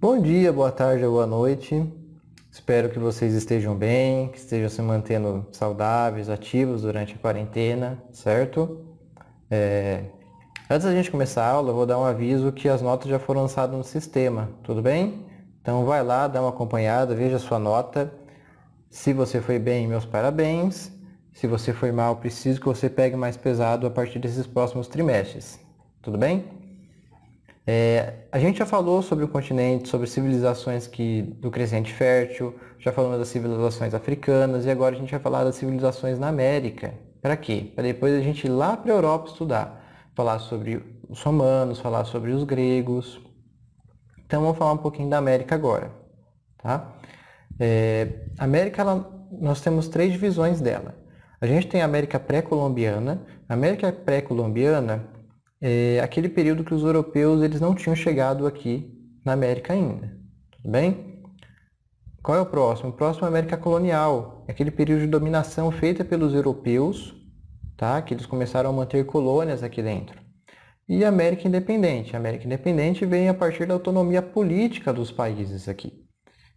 Bom dia, boa tarde ou boa noite. Espero que vocês estejam bem, que estejam se mantendo saudáveis, ativos durante a quarentena, certo? Antes da gente começar a aula, eu vou dar um aviso que as notas já foram lançadas no sistema, tudo bem? Então vai lá, dá uma acompanhada, veja a sua nota. Se você foi bem, meus parabéns. Se você foi mal, preciso que você pegue mais pesado a partir desses próximos trimestres, tudo bem? A gente já falou sobre o continente, sobre civilizações do Crescente Fértil, já falamos das civilizações africanas e agora a gente vai falar das civilizações na América. Para quê? Para depois a gente ir lá para a Europa estudar, falar sobre os romanos, falar sobre os gregos. Então vamos falar um pouquinho da América agora, tá? A América, nós temos três divisões dela. A gente tem a América pré-colombiana. A América pré-colombiana é aquele período que os europeus eles não tinham chegado aqui na América ainda, tudo bem? Qual é o próximo? O próximo é a América colonial, é aquele período de dominação feita pelos europeus, tá? Que eles começaram a manter colônias aqui dentro. E a América independente. A América independente vem a partir da autonomia política dos países aqui.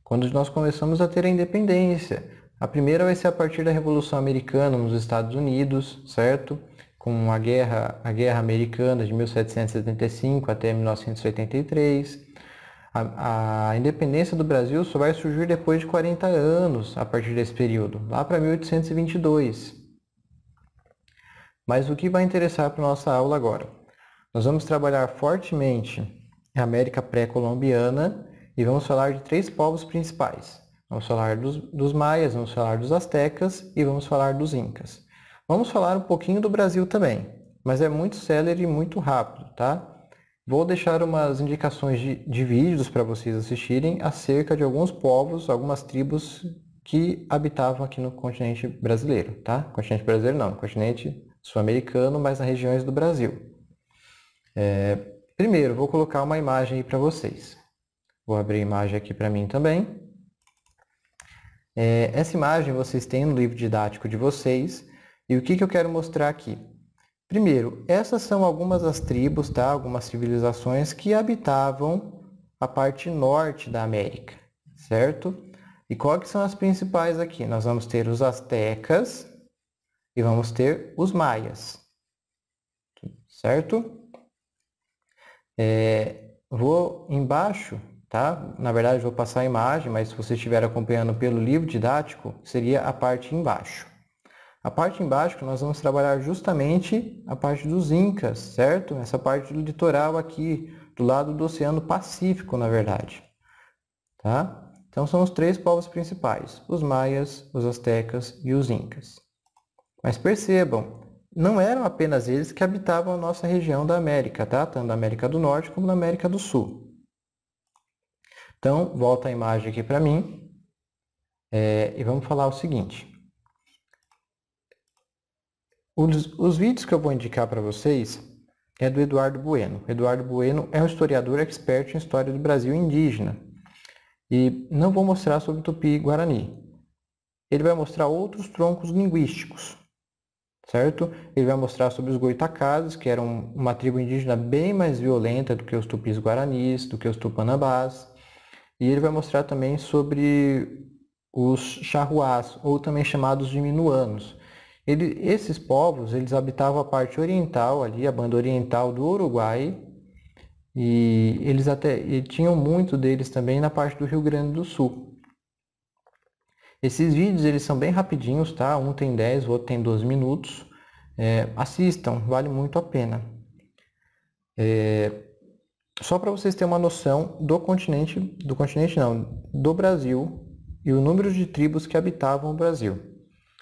Quando nós começamos a ter a independência. A primeira vai ser a partir da Revolução Americana nos Estados Unidos, certo? Com a Guerra Americana de 1775 até 1983. A independência do Brasil só vai surgir depois de 40 anos, a partir desse período, lá para 1822. Mas o que vai interessar para a nossa aula agora? Nós vamos trabalhar fortemente a América pré-colombiana e vamos falar de três povos principais. Vamos falar dos maias, vamos falar dos astecas e vamos falar dos incas. Vamos falar um pouquinho do Brasil também, mas é muito célere e muito rápido, tá? Vou deixar umas indicações de vídeos para vocês assistirem acerca de alguns povos, algumas tribos que habitavam aqui no continente brasileiro, tá? Continente brasileiro não, continente sul-americano, mas nas regiões do Brasil. Primeiro, vou colocar uma imagem aí para vocês. Vou abrir a imagem aqui para mim também. Essa imagem vocês têm no livro didático de vocês. E o que eu quero mostrar aqui? Primeiro, essas são algumas das tribos, tá? Algumas civilizações que habitavam a parte norte da América, certo? E quais são as principais aqui? Nós vamos ter os astecas e vamos ter os maias, certo? Vou embaixo, tá? Na verdade, vou passar a imagem, mas se você estiver acompanhando pelo livro didático, seria a parte embaixo. A parte embaixo que nós vamos trabalhar justamente a parte dos incas, certo? Essa parte do litoral aqui, do lado do Oceano Pacífico, na verdade. Tá? Então são os três povos principais, os maias, os astecas e os incas. Mas percebam, não eram apenas eles que habitavam a nossa região da América, tá? Tanto na América do Norte como na América do Sul. Então, volta a imagem aqui para mim e vamos falar o seguinte. Os vídeos que eu vou indicar para vocês é do Eduardo Bueno. Eduardo Bueno é um historiador expert em história do Brasil indígena. E não vou mostrar sobre Tupi e Guarani. Ele vai mostrar outros troncos linguísticos, certo? Ele vai mostrar sobre os goitacazes, que eram uma tribo indígena bem mais violenta do que os tupis guaranis, do que os tupinambás. E ele vai mostrar também sobre os charruás, ou também chamados de minuanos. Esses povos, eles habitavam a parte oriental ali, a banda oriental do Uruguai, e tinham muito deles também na parte do Rio Grande do Sul. Esses vídeos, eles são bem rapidinhos, tá? Um tem 10, o outro tem 12 minutos. Assistam, vale muito a pena. Só para vocês terem uma noção do Brasil e o número de tribos que habitavam o Brasil.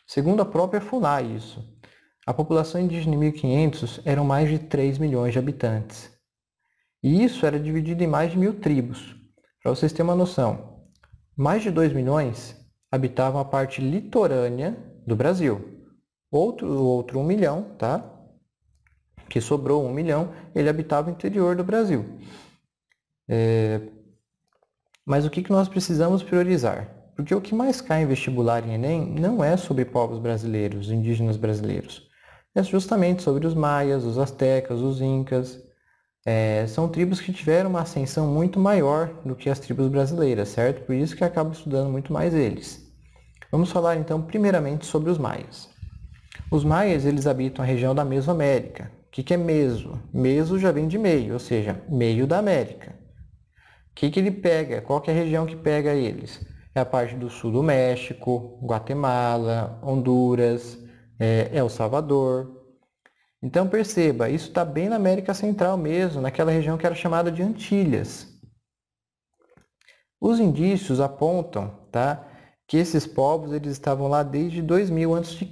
Segundo a própria FUNAI, a população indígena em 1500 eram mais de 3 milhões de habitantes. E isso era dividido em mais de 1.000 tribos. Para vocês terem uma noção, mais de 2 milhões habitavam a parte litorânea do Brasil. Outro 1 milhão, tá? Que sobrou 1 milhão, ele habitava o interior do Brasil. Mas o que nós precisamos priorizar? Porque o que mais cai em vestibular em Enem não é sobre povos brasileiros, indígenas brasileiros. É justamente sobre os maias, os astecas, os incas. são tribos que tiveram uma ascensão muito maior do que as tribos brasileiras, certo? Por isso que eu acabo estudando muito mais eles. Vamos falar então primeiramente sobre os maias. Os maias, eles habitam a região da Mesoamérica. O que é Meso? Meso já vem de meio, ou seja, meio da América. O que ele pega? Qual que é a região que pega eles? É a parte do sul do México, Guatemala, Honduras, El Salvador. Então perceba, isso está bem na América Central mesmo, naquela região que era chamada de Antilhas. Os indícios apontam, tá, que esses povos eles estavam lá desde 2000 a.C.,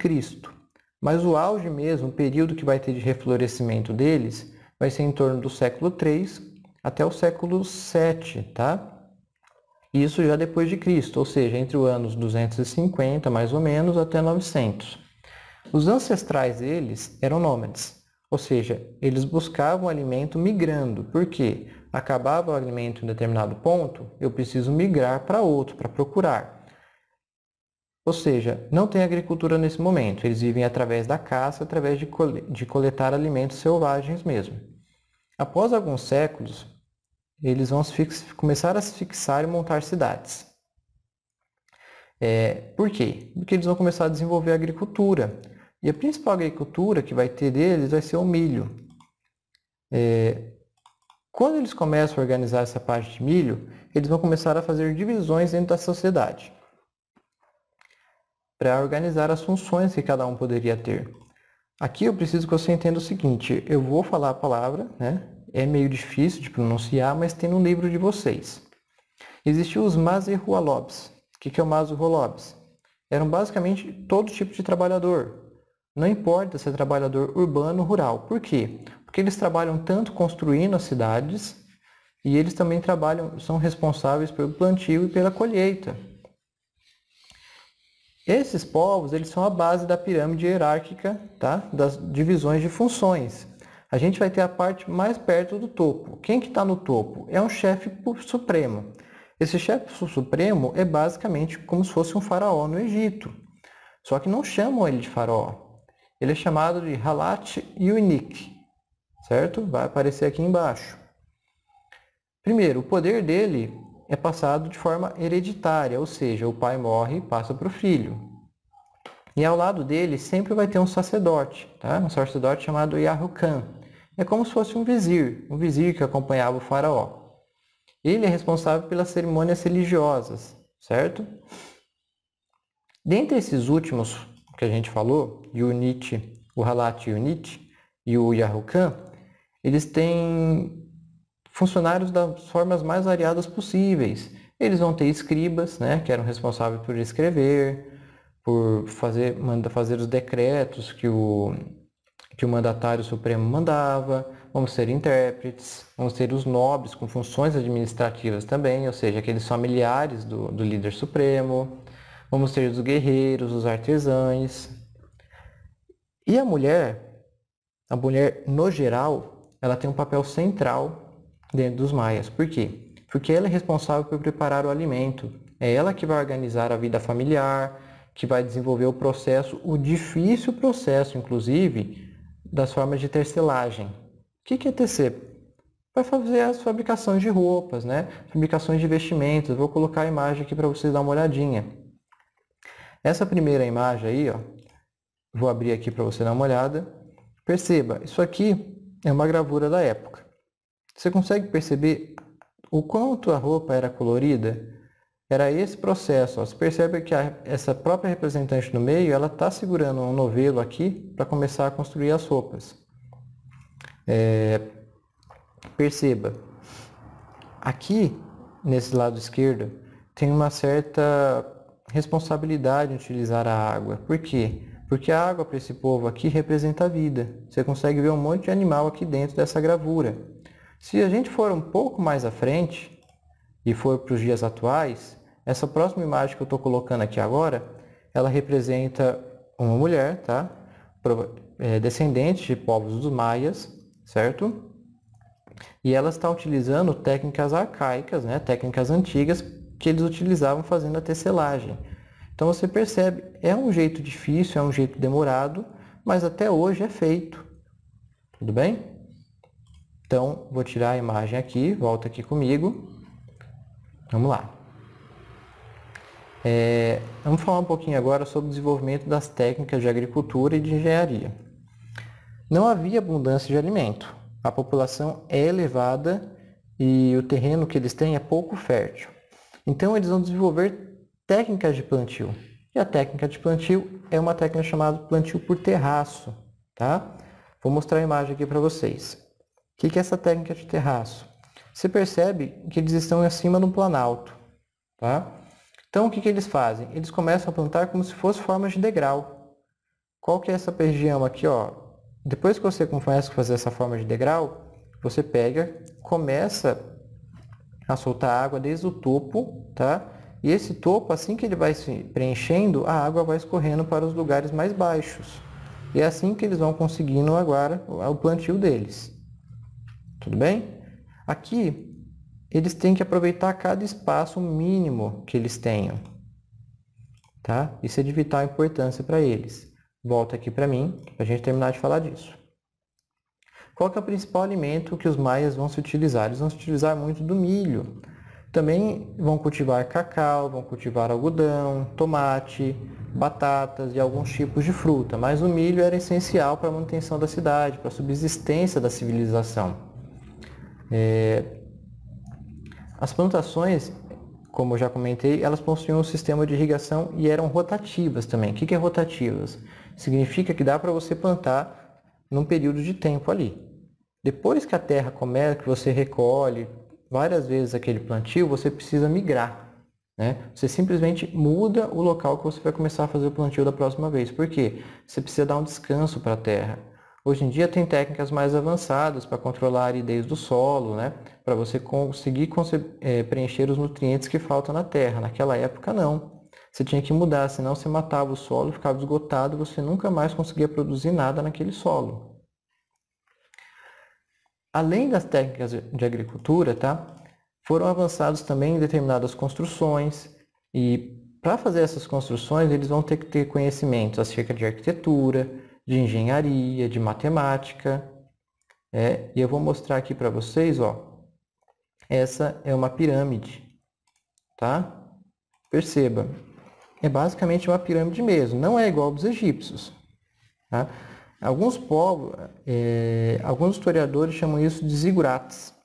mas o auge mesmo, o período que vai ter de reflorescimento deles, vai ser em torno do século 3 até o século 7, tá? Isso já depois de Cristo, ou seja, entre os anos 250 mais ou menos até 900. Os ancestrais deles eram nômades, ou seja, eles buscavam alimento migrando. Por quê? Acabava o alimento em determinado ponto, eu preciso migrar para outro, para procurar. Ou seja, não tem agricultura nesse momento, eles vivem através da caça, através de coletar alimentos selvagens mesmo. Após alguns séculos, eles vão começar a se fixar e montar cidades. Por quê? Porque eles vão começar a desenvolver a agricultura. E a principal agricultura que vai ter deles vai ser o milho. Quando eles começam a organizar essa parte de milho, eles vão começar a fazer divisões dentro da sociedade para organizar as funções que cada um poderia ter. Aqui eu preciso que você entenda o seguinte, eu vou falar a palavra, né? É meio difícil de pronunciar, mas tem no livro de vocês. Existiam os Mazer-Hualobs. O que é o Mazer-Hualobs? Eram basicamente todo tipo de trabalhador. Não importa se é trabalhador urbano ou rural. Por quê? Porque eles trabalham tanto construindo as cidades e eles também são responsáveis pelo plantio e pela colheita. Esses povos eles são a base da pirâmide hierárquica, tá? Das divisões de funções. A gente vai ter a parte mais perto do topo. Quem que está no topo? É um chefe supremo. Esse chefe supremo é basicamente como se fosse um faraó no Egito. Só que não chamam ele de faraó. Ele é chamado de Halat Yunik, certo? Vai aparecer aqui embaixo. Primeiro, o poder dele é passado de forma hereditária, ou seja, o pai morre e passa para o filho. E ao lado dele sempre vai ter um sacerdote, tá? Um sacerdote chamado Yahukan. É como se fosse um vizir que acompanhava o faraó. Ele é responsável pelas cerimônias religiosas, certo? Dentre esses últimos que a gente falou, o Halat Yunit e o Yahukan, eles têm funcionários das formas mais variadas possíveis. Eles vão ter escribas, né, que eram responsáveis por escrever, por fazer os decretos que o mandatário supremo mandava. Vamos ter intérpretes, vamos ter os nobres com funções administrativas também, ou seja, aqueles familiares do líder supremo. Vamos ter os guerreiros, os artesãos. E a mulher no geral, ela tem um papel central dentro dos maias. Por quê? Porque ela é responsável por preparar o alimento. É ela que vai organizar a vida familiar, que vai desenvolver o difícil processo, inclusive, das formas de tecelagem. O que é tecer? Vai fazer as fabricações de roupas, né? Fabricações de vestimentos. Vou colocar a imagem aqui para vocês dar uma olhadinha. Essa primeira imagem aí, ó, vou abrir aqui para você dar uma olhada. Perceba, isso aqui é uma gravura da época. Você consegue perceber o quanto a roupa era colorida? Era esse processo. Ó. Você percebe que essa própria representante no meio, ela está segurando um novelo aqui para começar a construir as roupas. Perceba, aqui, nesse lado esquerdo, tem uma certa responsabilidade em utilizar a água. Por quê? Porque a água para esse povo aqui representa a vida. Você consegue ver um monte de animal aqui dentro dessa gravura. Se a gente for um pouco mais à frente e for para os dias atuais, essa próxima imagem que eu estou colocando aqui agora, ela representa uma mulher, tá? Descendente de povos dos maias, certo? E ela está utilizando técnicas arcaicas, né? Técnicas antigas que eles utilizavam fazendo a tecelagem. Então você percebe, é um jeito difícil, é um jeito demorado, mas até hoje é feito. Tudo bem? Então, vou tirar a imagem aqui, volta aqui comigo. Vamos lá. Vamos falar um pouquinho agora sobre o desenvolvimento das técnicas de agricultura e de engenharia. Não havia abundância de alimento. A população é elevada e o terreno que eles têm é pouco fértil. Então, eles vão desenvolver técnicas de plantio. E a técnica de plantio é uma técnica chamada plantio por terraço. Tá? Vou mostrar a imagem aqui para vocês. O que é essa técnica de terraço? Você percebe que eles estão acima do planalto. Tá? Então, o que eles fazem? Eles começam a plantar como se fosse formas de degrau. Qual que é essa região aqui? Ó? Depois que você começa a fazer essa forma de degrau, você pega, começa a soltar água desde o topo, tá? E esse topo, assim que ele vai se preenchendo, a água vai escorrendo para os lugares mais baixos. E é assim que eles vão conseguindo agora o plantio deles. Tudo bem? Aqui, eles têm que aproveitar cada espaço mínimo que eles tenham. Tá? Isso é de vital importância para eles. Volta aqui para mim, para a gente terminar de falar disso. Qual que é o principal alimento que os maias vão se utilizar? Eles vão se utilizar muito do milho. Também vão cultivar cacau, vão cultivar algodão, tomate, batatas e alguns tipos de fruta. Mas o milho era essencial para a manutenção da cidade, para a subsistência da civilização. As plantações, como eu já comentei, elas possuíam um sistema de irrigação e eram rotativas também. O que é rotativas? Significa que dá para você plantar num período de tempo ali. Depois que a terra começa, que você recolhe várias vezes aquele plantio, você precisa migrar. Né? Você simplesmente muda o local que você vai começar a fazer o plantio da próxima vez. Por quê? Você precisa dar um descanso para a terra. Hoje em dia tem técnicas mais avançadas para controlar a aridez do solo, né? Para você conseguir preencher os nutrientes que faltam na terra. Naquela época não. Você tinha que mudar, senão você matava o solo, ficava esgotado, você nunca mais conseguia produzir nada naquele solo. Além das técnicas de agricultura, tá? Foram avançados também em determinadas construções e para fazer essas construções eles vão ter que ter conhecimentos acerca de arquitetura, de engenharia, de matemática. E eu vou mostrar aqui para vocês, ó, essa é uma pirâmide, tá? Perceba, é basicamente uma pirâmide mesmo, não é igual aos egípcios, tá? Alguns povos, alguns historiadores chamam isso de zigurates,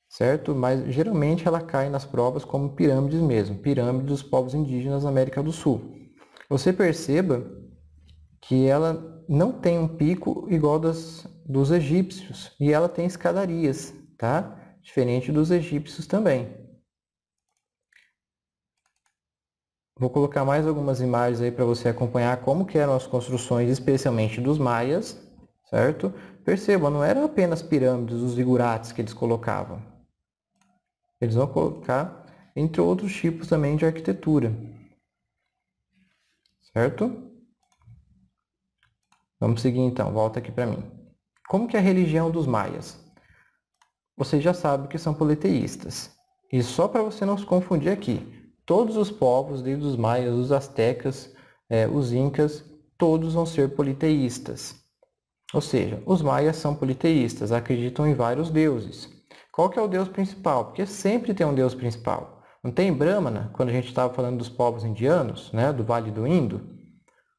certo? Mas geralmente ela cai nas provas como pirâmides mesmo, pirâmides dos povos indígenas da América do Sul. Você perceba que ela não tem um pico igual dos egípcios e ela tem escadarias, tá? Diferente dos egípcios também. Vou colocar mais algumas imagens aí para você acompanhar como que eram as construções, especialmente dos maias, certo? Percebam, não eram apenas pirâmides, os zigurates que eles colocavam. Eles vão colocar, entre outros tipos também de arquitetura, certo? Vamos seguir então, volta aqui para mim. Como que é a religião dos maias? Vocês já sabem que são politeístas. E só para você não se confundir aqui, todos os povos, desde os maias, os astecas, os incas, todos vão ser politeístas. Ou seja, os maias são politeístas, acreditam em vários deuses. Qual que é o deus principal? Porque sempre tem um deus principal. Não tem Brahmana, quando a gente estava falando dos povos indianos, né, do Vale do Indo?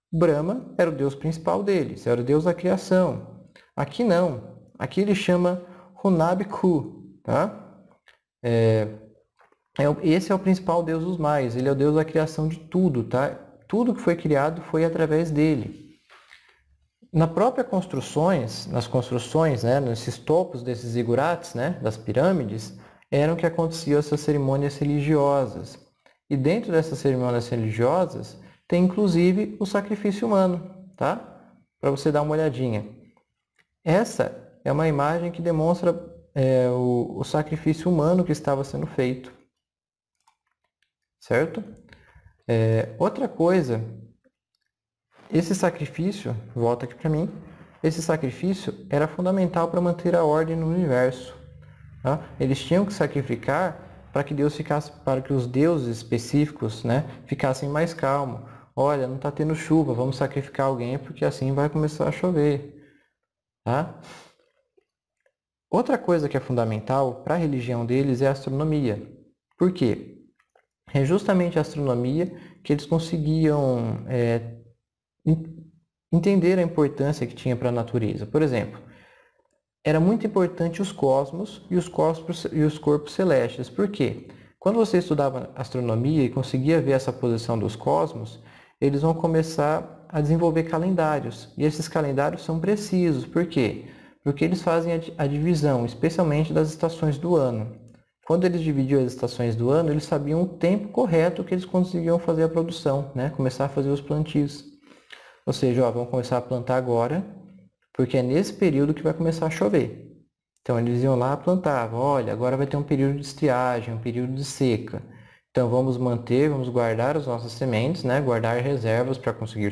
Brahma era o deus principal deles, era o deus da criação. Aqui não. Aqui ele chama Hunabku, tá? Esse é o principal deus dos maias, ele é o deus da criação de tudo, tá? Tudo que foi criado foi através dele. Nas construções, né, nesses topos desses zigurates, né, das pirâmides, eram que aconteciam essas cerimônias religiosas. E dentro dessas cerimônias religiosas, tem inclusive o sacrifício humano, tá? Para você dar uma olhadinha. Essa é uma imagem que demonstra o sacrifício humano que estava sendo feito. Certo? Outra coisa, esse sacrifício, volta aqui para mim, esse sacrifício era fundamental para manter a ordem no universo. Tá? Eles tinham que sacrificar para que os deuses específicos, né, ficassem mais calmos. Olha, não está tendo chuva, vamos sacrificar alguém porque assim vai começar a chover. Tá? Outra coisa que é fundamental para a religião deles é a astronomia. Por quê? É justamente a astronomia que eles conseguiam entender a importância que tinha para a natureza. Por exemplo, era muito importante os cosmos e os corpos celestes. Por quê? Quando você estudava astronomia e conseguia ver essa posição dos cosmos, eles vão começar a desenvolver calendários. E esses calendários são precisos. Por quê? Porque eles fazem a divisão, especialmente das estações do ano. Quando eles dividiam as estações do ano, eles sabiam o tempo correto que eles conseguiam fazer a produção, né? Começar a fazer os plantios. Ou seja, vamos começar a plantar agora, porque é nesse período que vai começar a chover. Então eles iam lá e plantavam, olha, agora vai ter um período de estiagem, um período de seca. Então vamos guardar as nossas sementes, né? Guardar reservas para conseguir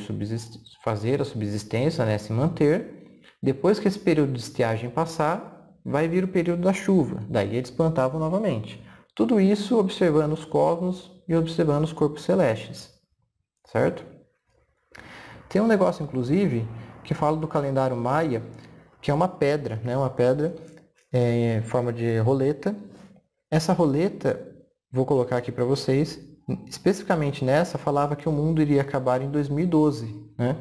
fazer a subsistência, né? Se manter. Depois que esse período de estiagem passar, vai vir o período da chuva. Daí eles plantavam novamente. Tudo isso observando os cosmos e observando os corpos celestes. Certo? Tem um negócio, inclusive, que fala do calendário maia, que é uma pedra, né? Uma pedra em forma de roleta. Essa roleta, vou colocar aqui para vocês, especificamente nessa, falava que o mundo iria acabar em 2012, né?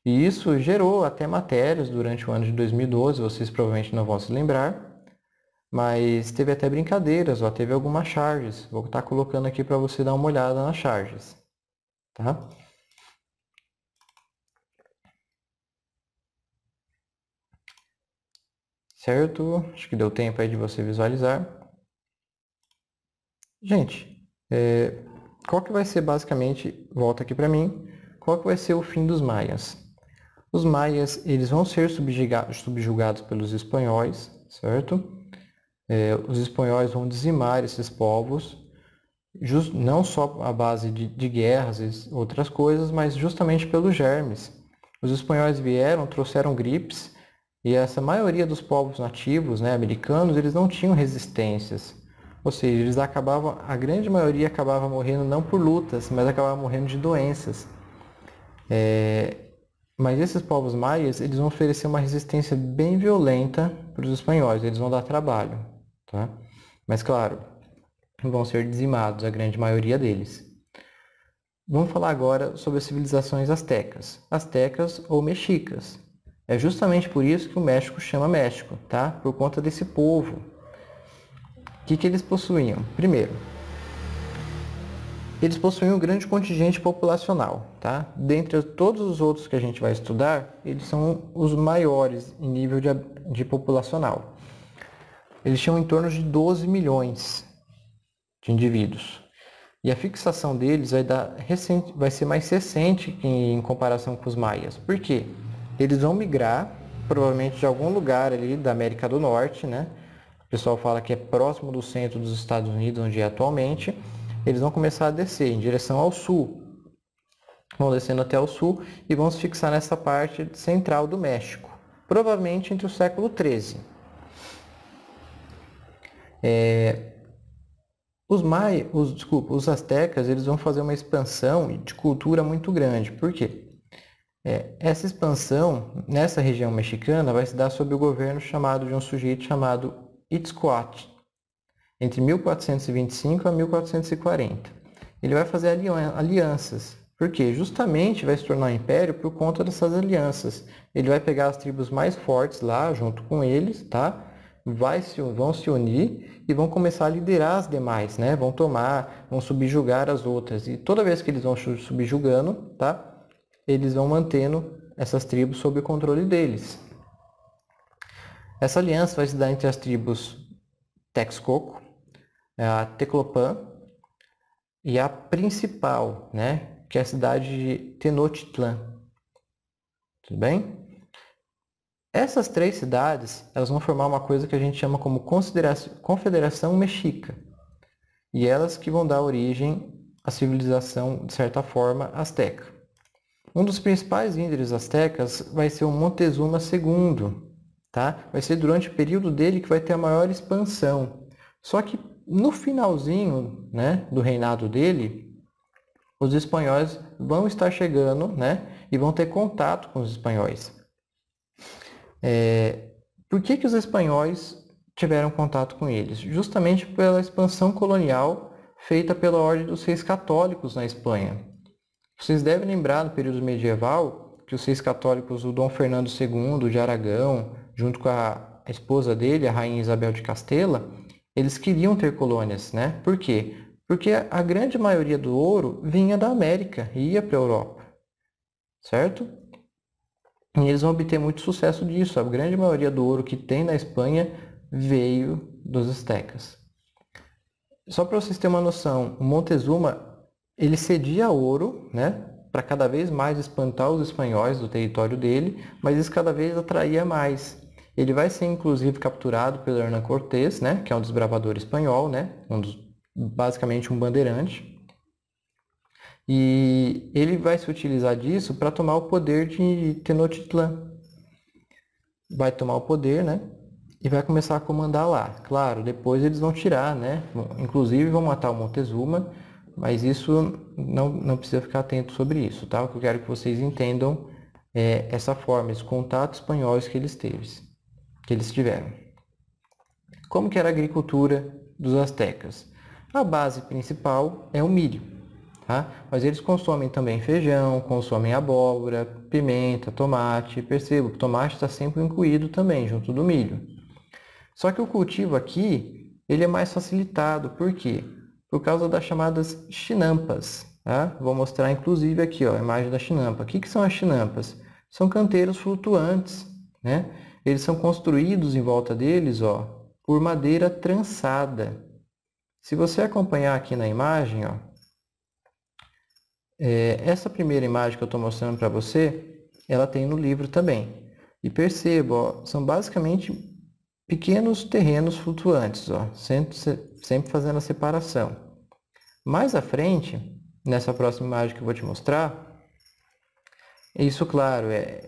E isso gerou até matérias durante o ano de 2012, vocês provavelmente não vão se lembrar, mas teve até brincadeiras, ó, teve algumas charges. Vou estar colocando aqui para você dar uma olhada nas charges, tá? Certo? Acho que deu tempo aí de você visualizar. Gente, qual que vai ser basicamente, volta aqui para mim, qual que vai ser o fim dos maias? Os maias, eles vão ser subjugados pelos espanhóis, certo? Os espanhóis vão dizimar esses povos, não só à base de guerras e outras coisas, mas justamente pelos germes. Os espanhóis vieram, trouxeram gripes, e essa maioria dos povos nativos, né, americanos, eles não tinham resistências. Ou seja, a grande maioria acabava morrendo não por lutas, mas acabava morrendo de doenças. Mas esses povos maias, eles vão oferecer uma resistência bem violenta para os espanhóis, eles vão dar trabalho, tá? Mas claro, vão ser dizimados, a grande maioria deles. Vamos falar agora sobre as civilizações astecas. Astecas ou mexicas. É justamente por isso que o México chama México, tá? Por conta desse povo. O que eles possuíam? Primeiro, eles possuíam um grande contingente populacional, tá? Dentre todos os outros que a gente vai estudar, eles são os maiores em nível de populacional. Eles tinham em torno de 12 milhões de indivíduos. E a fixação deles vai ser mais recente em comparação com os maias. Por quê? Eles vão migrar, provavelmente de algum lugar ali da América do Norte, né? O pessoal fala que é próximo do centro dos Estados Unidos, onde é atualmente. Eles vão começar a descer em direção ao sul. Vão descendo até o sul e vão se fixar nessa parte central do México. Provavelmente entre o século XIII. Os astecas, eles vão fazer uma expansão de cultura muito grande. Por quê? Essa expansão nessa região mexicana vai se dar sob o governo de um sujeito chamado Itzcoatl, entre 1425 a 1440. Ele vai fazer alianças. Por quê? Justamente vai se tornar um império por conta dessas alianças. Ele vai pegar as tribos mais fortes lá, junto com eles, tá? Vão se unir e vão começar a liderar as demais, né? Vão subjugar as outras. E toda vez que eles vão subjugando, tá? Eles vão mantendo essas tribos sob o controle deles. Essa aliança vai se dar entre as tribos Texcoco, a Teclopan e a principal, né? Que é a cidade de Tenochtitlan. Tudo bem? Essas três cidades, elas vão formar uma coisa que a gente chama como Confederação Mexica. E elas que vão dar origem à civilização, de certa forma, asteca. Um dos principais líderes astecas vai ser o Montezuma II, tá? Vai ser durante o período dele que vai ter a maior expansão. Só que no finalzinho, né, do reinado dele, os espanhóis vão estar chegando, né, e vão ter contato com os espanhóis. Por que os espanhóis tiveram contato com eles? Justamente pela expansão colonial feita pela Ordem dos Reis Católicos na Espanha. Vocês devem lembrar, no período medieval, que os reis católicos, o Dom Fernando II de Aragão, junto com a esposa dele, a Rainha Isabel de Castela, eles queriam ter colônias, né? Por quê? Porque a grande maioria do ouro vinha da América e ia para a Europa, certo? E eles vão obter muito sucesso disso. A grande maioria do ouro que tem na Espanha veio dos astecas. Só para vocês terem uma noção, o Montezuma, ele cedia ouro, né, para cada vez mais espantar os espanhóis do território dele, mas isso cada vez atraía mais. Ele vai ser inclusive capturado pelo Hernán Cortés, né, que é um desbravador espanhol, né, basicamente um bandeirante. E ele vai se utilizar disso para tomar o poder de Tenochtitlan. Vai tomar o poder, né? E vai começar a comandar lá. Claro, depois eles vão tirar, né? Inclusive vão matar o Montezuma, mas isso não precisa ficar atento sobre isso, tá? O que eu quero que vocês entendam é essa forma, esses contatos espanhóis que eles tiveram. Como que era a agricultura dos astecas? A base principal é o milho. Tá? Mas eles consomem também feijão, consomem abóbora, pimenta, tomate. Perceba, o tomate está sempre incluído também, junto do milho. Só que o cultivo aqui, ele é mais facilitado. Por quê? Por causa das chamadas chinampas. Tá? Vou mostrar inclusive aqui ó, a imagem da chinampa. O que são as chinampas? São canteiros flutuantes. Né? Eles são construídos em volta deles ó, por madeira trançada. Se você acompanhar aqui na imagem, ó, essa primeira imagem que eu estou mostrando para você, ela tem no livro também. E perceba, ó, são basicamente pequenos terrenos flutuantes, ó, sempre fazendo a separação. Mais à frente, nessa próxima imagem que eu vou te mostrar, isso, claro, é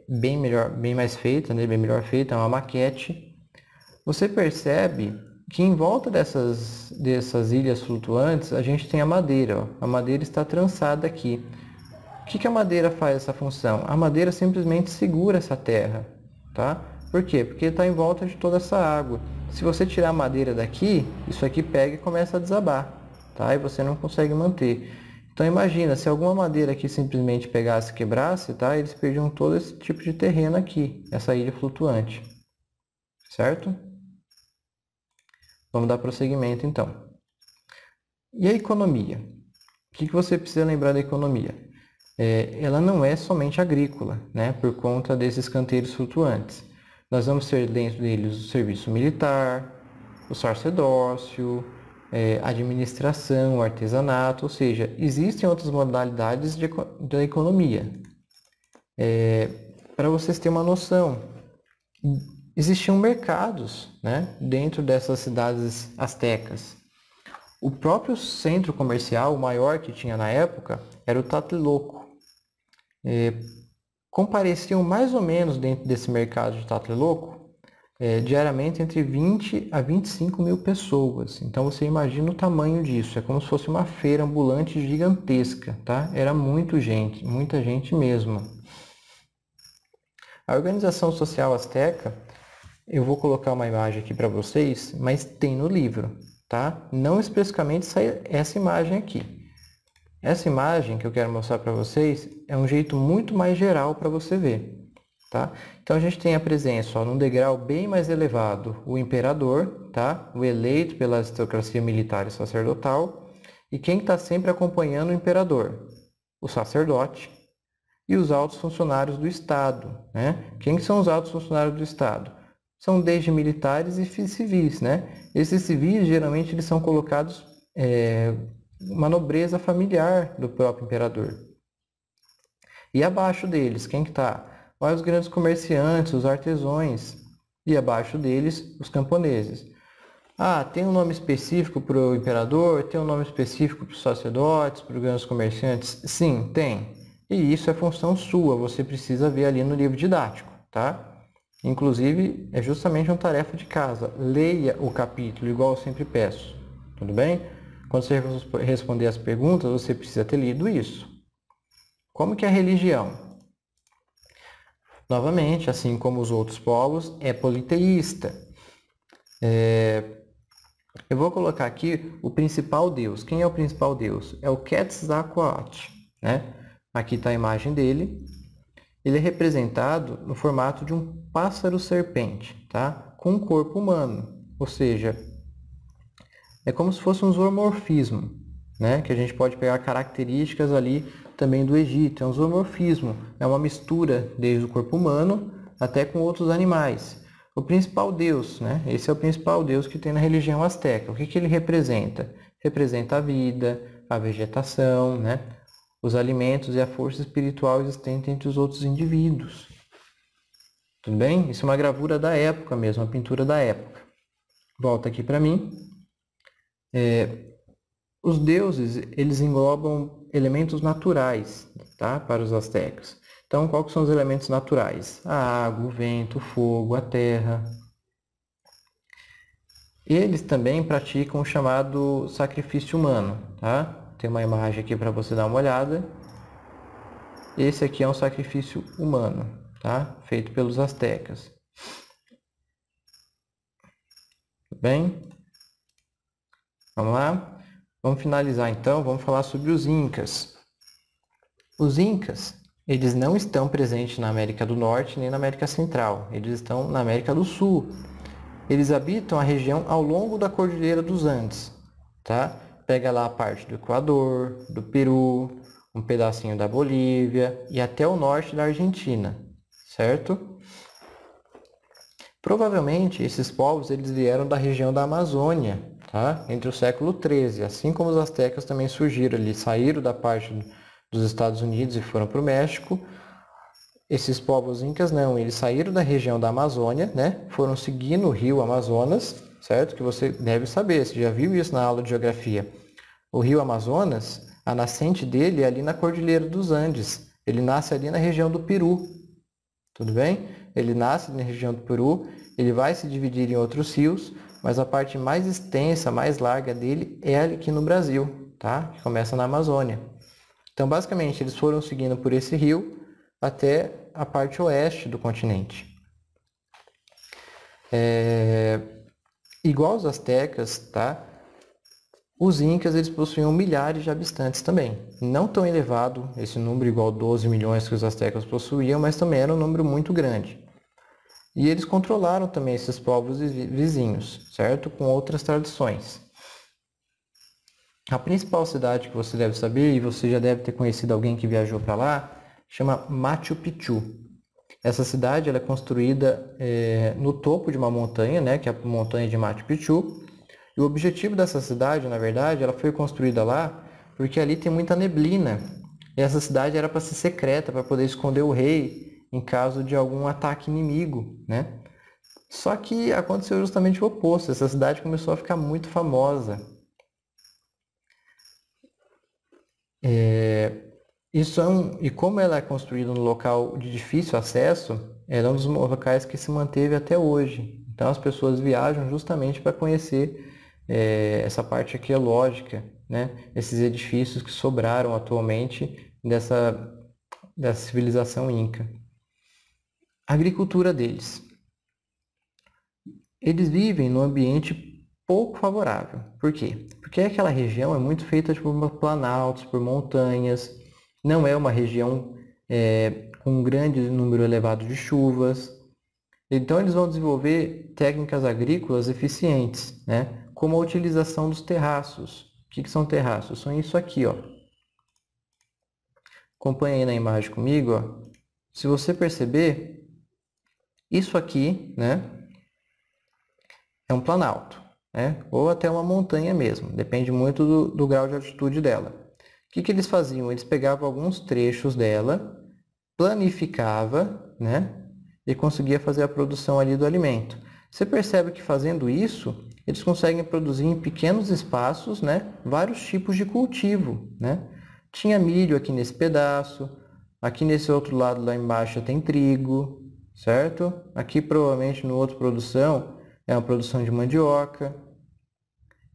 bem melhor, bem mais feita, né, bem melhor feita, é uma maquete. Você percebe que em volta dessas ilhas flutuantes, a gente tem a madeira. Ó. A madeira está trançada aqui. O que a madeira faz essa função? A madeira simplesmente segura essa terra. Tá? Por quê? Porque está em volta de toda essa água. Se você tirar a madeira daqui, isso aqui pega e começa a desabar. Tá? E você não consegue manter. Então imagina, se alguma madeira aqui simplesmente pegasse e quebrasse, tá? Eles perdiam todo esse tipo de terreno aqui, essa ilha flutuante. Certo? Vamos dar prosseguimento, então. E a economia? O que você precisa lembrar da economia? Ela não é somente agrícola, né, por conta desses canteiros flutuantes. Nós vamos ter dentro deles o serviço militar, o sacerdócio, administração, o artesanato, ou seja, existem outras modalidades da economia. Para vocês terem uma noção, existiam mercados, né, dentro dessas cidades astecas. O próprio centro comercial, o maior que tinha na época, era o Tlatelolco. Compareciam mais ou menos dentro desse mercado de Tlatelolco, diariamente entre 20 a 25 mil pessoas. Então você imagina o tamanho disso, é como se fosse uma feira ambulante gigantesca, tá? Era muita gente mesmo. A organização social asteca, eu vou colocar uma imagem aqui para vocês, mas tem no livro, tá? Não especificamente essa imagem aqui. Essa imagem que eu quero mostrar para vocês é um jeito muito mais geral para você ver, tá? Então a gente tem a presença, ó, num degrau bem mais elevado, o imperador, tá? O eleito pela aristocracia militar e sacerdotal, e quem está sempre acompanhando o imperador? O sacerdote e os altos funcionários do Estado, né? Quem são os altos funcionários do Estado? São desde militares e civis, né? Esses civis, geralmente, eles são colocados uma nobreza familiar do próprio imperador. E abaixo deles, quem que está? Os grandes comerciantes, os artesãos, e abaixo deles, os camponeses. Ah, tem um nome específico para o imperador? Tem um nome específico para os sacerdotes, para os grandes comerciantes? Sim, tem. E isso é função sua, você precisa ver ali no livro didático, tá? Inclusive, é justamente uma tarefa de casa. Leia o capítulo, igual eu sempre peço. Tudo bem? Quando você responder as perguntas, você precisa ter lido isso. Como que é a religião? Novamente, assim como os outros povos, é politeísta. Eu vou colocar aqui o principal deus. Quem é o principal deus? É o Quetzalcoatl, né? Aqui está a imagem dele. Ele é representado no formato de um pássaro-serpente, tá? Com um corpo humano. Ou seja, é como se fosse um zoomorfismo, né? Que a gente pode pegar características ali também do Egito. É um zoomorfismo, é uma mistura desde o corpo humano até com outros animais. O principal deus, né? Esse é o principal deus que tem na religião asteca. O que que ele representa? Representa a vida, a vegetação, né? Os alimentos e a força espiritual existente entre os outros indivíduos. Tudo bem? Isso é uma gravura da época mesmo, uma pintura da época. Volta aqui para mim. Os deuses, eles englobam elementos naturais, tá? Para os astecas. Então, quais são os elementos naturais? A água, o vento, o fogo, a terra. Eles também praticam o chamado sacrifício humano, tá? Tem uma imagem aqui para você dar uma olhada. Esse aqui é um sacrifício humano, tá? Feito pelos astecas. Tudo bem? Vamos lá? Vamos finalizar então, vamos falar sobre os Incas. Os Incas, eles não estão presentes na América do Norte nem na América Central. Eles estão na América do Sul. Eles habitam a região ao longo da Cordilheira dos Andes, tá? Pega lá a parte do Equador, do Peru, um pedacinho da Bolívia e até o norte da Argentina, certo? Provavelmente esses povos eles vieram da região da Amazônia, tá? Entre o século XIII, assim como os astecas também surgiram ali, saíram da parte dos Estados Unidos e foram para o México. Esses povos incas não, eles saíram da região da Amazônia, né? Foram seguindo o rio Amazonas, certo? Que você deve saber, você já viu isso na aula de geografia. O rio Amazonas, a nascente dele é ali na Cordilheira dos Andes. Ele nasce ali na região do Peru, tudo bem? Ele nasce na região do Peru, ele vai se dividir em outros rios, mas a parte mais extensa, mais larga dele é aqui no Brasil, tá? Que começa na Amazônia. Então, basicamente, eles foram seguindo por esse rio até a parte oeste do continente. Igual os astecas, tá? Os incas eles possuíam milhares de habitantes também. Não tão elevado, esse número igual 12 milhões que os astecas possuíam, mas também era um número muito grande. E eles controlaram também esses povos vizinhos, certo? Com outras tradições. A principal cidade que você deve saber, e você já deve ter conhecido alguém que viajou para lá, chama Machu Picchu. Essa cidade ela é construída no topo de uma montanha, né, que é a montanha de Machu Picchu. E o objetivo dessa cidade, na verdade, ela foi construída lá porque ali tem muita neblina. E essa cidade era para ser secreta, para poder esconder o rei em caso de algum ataque inimigo, né? Só que aconteceu justamente o oposto. Essa cidade começou a ficar muito famosa. E como ela é construída num local de difícil acesso, ela é um dos locais que se manteve até hoje. Então as pessoas viajam justamente para conhecer essa parte arqueológica, né? Esses edifícios que sobraram atualmente dessa civilização inca. A agricultura deles. Eles vivem num ambiente pouco favorável. Por quê? Porque aquela região é muito feita por planaltos, por montanhas. Não é uma região com um grande número elevado de chuvas. Então, eles vão desenvolver técnicas agrícolas eficientes, né? Como a utilização dos terraços. O que são terraços? São isso aqui, ó. Acompanhe aí na imagem comigo, ó. Se você perceber, isso aqui, né, é um planalto, né? Ou até uma montanha mesmo. Depende muito do grau de altitude dela. O que eles faziam? Eles pegavam alguns trechos dela, planificava, né? E conseguia fazer a produção ali do alimento. Você percebe que fazendo isso, eles conseguem produzir em pequenos espaços, né, vários tipos de cultivo, né? Tinha milho aqui nesse pedaço, aqui nesse outro lado lá embaixo tem trigo, certo? Aqui provavelmente no outro produção é uma produção de mandioca.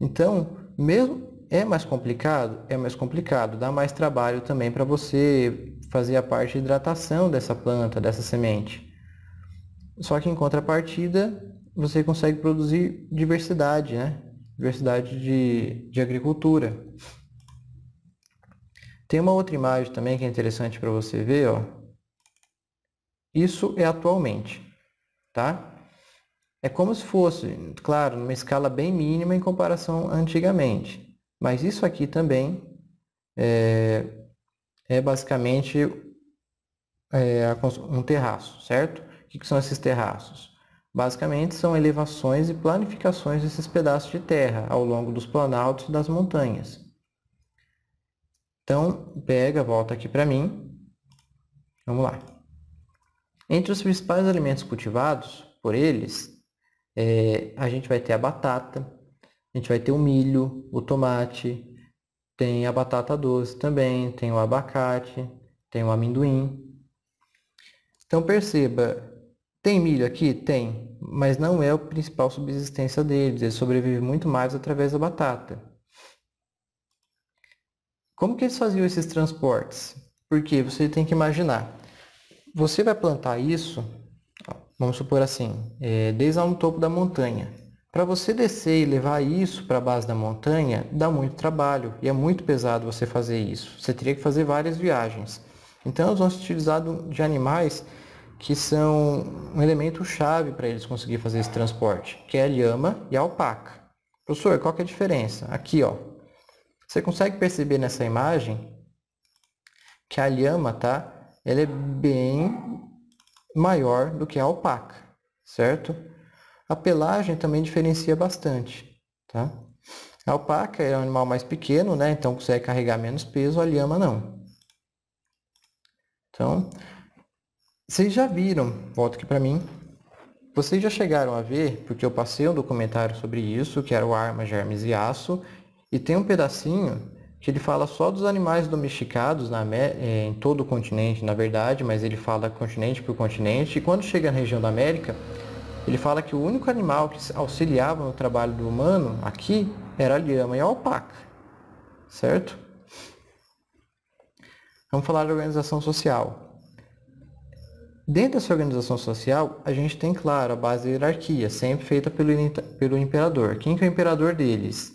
Então, mesmo é mais complicado, dá mais trabalho também para você fazer a parte de hidratação dessa planta, dessa semente. Só que em contrapartida, você consegue produzir diversidade, né? Diversidade de agricultura. Tem uma outra imagem também que é interessante para você ver, ó. Isso é atualmente, tá? É como se fosse, claro, numa escala bem mínima em comparação a antigamente. Mas isso aqui também é basicamente um terraço, certo? O que são esses terraços? Basicamente são elevações e planificações desses pedaços de terra ao longo dos planaltos e das montanhas. Então, volta aqui para mim. Vamos lá. Entre os principais alimentos cultivados por eles, a gente vai ter a batata, a gente vai ter o milho, o tomate, tem a batata doce também, tem o abacate, tem o amendoim. Então perceba, tem milho aqui? Tem, mas não é a principal subsistência deles, eles sobrevivem muito mais através da batata. Como que eles faziam esses transportes? Porque você tem que imaginar, você vai plantar isso, vamos supor assim, desde lá no topo da montanha. Para você descer e levar isso para a base da montanha, dá muito trabalho e é muito pesado você fazer isso. Você teria que fazer várias viagens. Então, eles vão se utilizar de animais que são um elemento chave para eles conseguirem fazer esse transporte, que é a lhama e a alpaca. Professor, qual que é a diferença? Aqui, ó. Você consegue perceber nessa imagem que a lhama, tá? Ela é bem maior do que a alpaca, certo? A pelagem também diferencia bastante, tá? A alpaca é um animal mais pequeno, né? Então consegue carregar menos peso, a lhama não. Então, vocês já viram, volta aqui para mim, vocês já chegaram a ver, porque eu passei um documentário sobre isso, que era o Arma, Germes e Aço, e tem um pedacinho que ele fala só dos animais domesticados em todo o continente, na verdade, mas ele fala continente por continente, e quando chega na região da América, ele fala que o único animal que auxiliava no trabalho do humano aqui era a lhama e a alpaca, certo? Vamos falar da organização social. Dentro dessa organização social, a gente tem, claro, a base da hierarquia, sempre feita pelo imperador. Quem que é o imperador deles?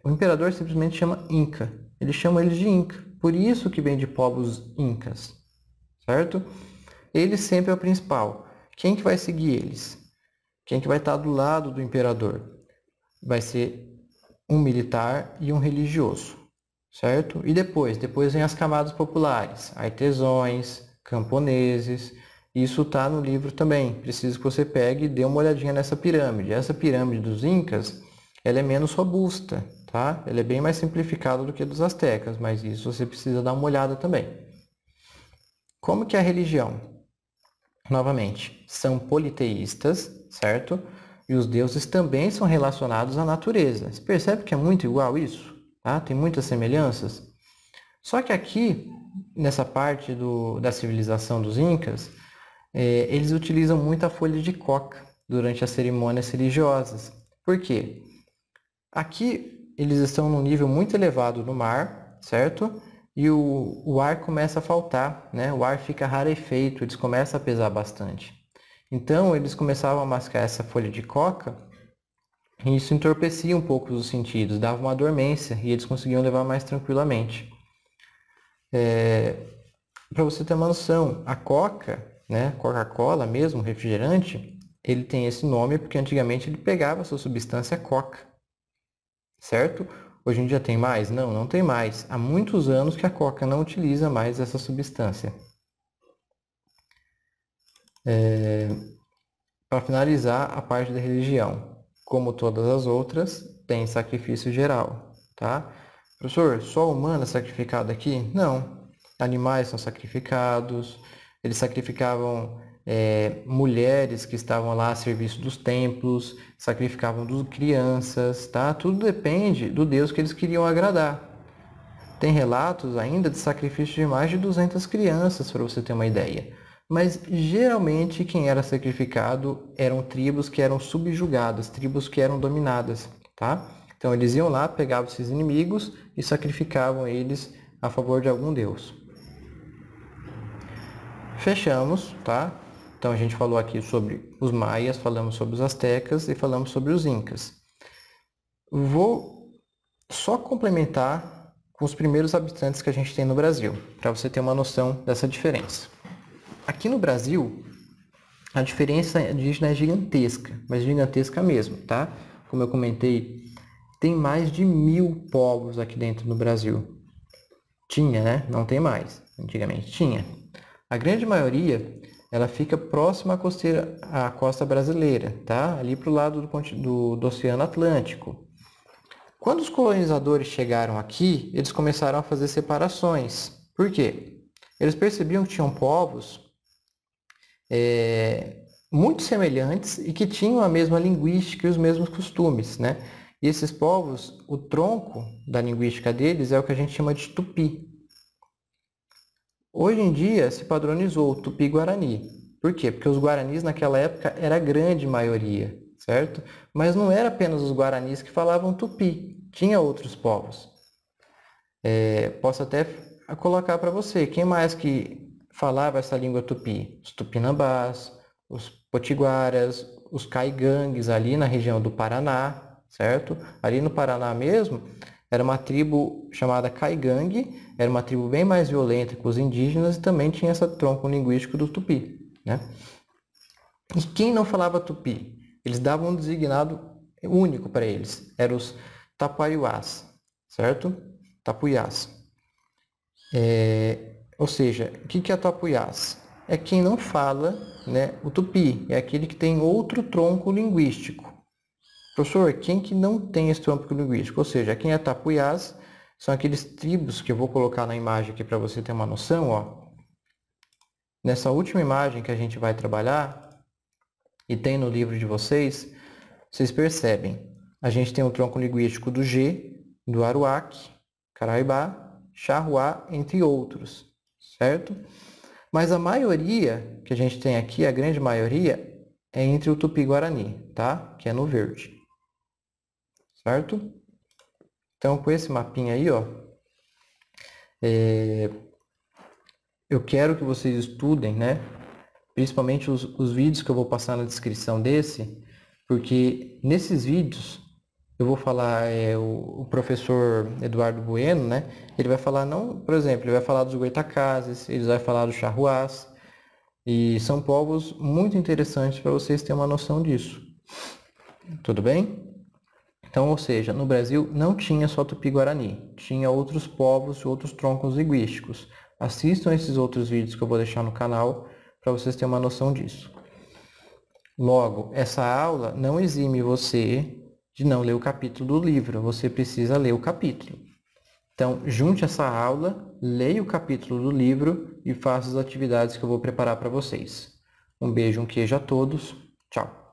O imperador simplesmente chama Inca. Eles chamam eles de Inca. Por isso que vem de povos incas, certo? Ele sempre é o principal. Quem que vai seguir eles? Quem que vai estar do lado do imperador? Vai ser um militar e um religioso, certo? E depois vem as camadas populares, artesãos, camponeses. Isso está no livro também. Preciso que você pegue e dê uma olhadinha nessa pirâmide. Essa pirâmide dos incas, ela é menos robusta, tá? Ela é bem mais simplificada do que a dos astecas, mas isso você precisa dar uma olhada também. Como que é a religião? Novamente, são politeístas, certo? E os deuses também são relacionados à natureza. Você percebe que é muito igual isso? Tá? Tem muitas semelhanças. Só que aqui, nessa parte da civilização dos incas, eles utilizam muito a folha de coca durante as cerimônias religiosas. Por quê? Aqui eles estão num nível muito elevado no mar, certo? E o ar começa a faltar, né? O ar fica rarefeito, eles começam a pesar bastante. Então eles começavam a mascar essa folha de coca e isso entorpecia um pouco os sentidos, dava uma dormência e eles conseguiam levar mais tranquilamente. Para você ter uma noção, a coca, né, Coca-Cola mesmo, refrigerante, ele tem esse nome porque antigamente ele pegava a sua substância coca, certo? Hoje em dia tem mais? Não, não tem mais. Há muitos anos que a coca não utiliza mais essa substância. Para finalizar, a parte da religião. Como todas as outras, tem sacrifício geral, tá? Professor, só humano é sacrificado aqui? Não. Animais são sacrificados, eles sacrificavam mulheres que estavam lá a serviço dos templos, sacrificavam crianças, tá? Tudo depende do Deus que eles queriam agradar. Tem relatos ainda de sacrifício de mais de 200 crianças, para você ter uma ideia. Mas geralmente quem era sacrificado eram tribos que eram subjugadas, tribos que eram dominadas, tá? Então eles iam lá, pegavam esses inimigos e sacrificavam eles a favor de algum deus. Fechamos, tá? Então a gente falou aqui sobre os maias, falamos sobre os astecas e falamos sobre os incas. Vou só complementar com os primeiros habitantes que a gente tem no Brasil, para você ter uma noção dessa diferença. Aqui no Brasil, a diferença indígena é gigantesca, mas gigantesca mesmo, tá? Como eu comentei, tem mais de 1000 povos aqui dentro do Brasil. Tinha, né? Não tem mais. Antigamente tinha. A grande maioria, ela fica próxima à costeira, à costa brasileira, tá? Ali para o lado do Oceano Atlântico. Quando os colonizadores chegaram aqui, eles começaram a fazer separações. Por quê? Eles percebiam que tinham povos muito semelhantes e que tinham a mesma linguística e os mesmos costumes, né? E esses povos, o tronco da linguística deles é o que a gente chama de tupi. Hoje em dia se padronizou o tupi-guarani. Por quê? Porque os guaranis naquela época era a grande maioria, certo? Mas não era apenas os guaranis que falavam tupi, tinha outros povos. Posso até colocar para você, quem mais que falava essa língua tupi? Os tupinambás, os potiguaras, os caigangues ali na região do Paraná, certo? Ali no Paraná mesmo, era uma tribo chamada caigangue, era uma tribo bem mais violenta que os indígenas e também tinha esse tronco linguístico do tupi, né? E quem não falava tupi? Eles davam um designado único para eles, eram os tapaiuás, certo? Tapuiás. Ou seja, o que é tapuiás? É quem não fala, né, o tupi, é aquele que tem outro tronco linguístico. Professor, quem que não tem esse tronco linguístico? Ou seja, quem é tapuiás são aqueles tribos que eu vou colocar na imagem aqui para você ter uma noção, ó. Nessa última imagem que a gente vai trabalhar, e tem no livro de vocês, vocês percebem, a gente tem o tronco linguístico do G, do Aruac, Caraibá, Charruá, entre outros, certo? Mas a maioria que a gente tem aqui, a grande maioria, é entre o Tupi-Guarani, tá? Que é no verde. Certo? Então, com esse mapinha aí, ó, eu quero que vocês estudem, né? Principalmente os vídeos que eu vou passar na descrição desse, porque nesses vídeos eu vou falar, o professor Eduardo Bueno, né? Ele vai falar, não, por exemplo, ele vai falar dos Goitacazes, ele vai falar dos Charruás, e são povos muito interessantes para vocês terem uma noção disso. Tudo bem? Então, ou seja, no Brasil não tinha só Tupi-Guarani, tinha outros povos e outros troncos linguísticos. Assistam esses outros vídeos que eu vou deixar no canal para vocês terem uma noção disso. Logo, essa aula não exime você de não ler o capítulo do livro, você precisa ler o capítulo. Então, junte essa aula, leia o capítulo do livro e faça as atividades que eu vou preparar para vocês. Um beijo, um queijo a todos. Tchau.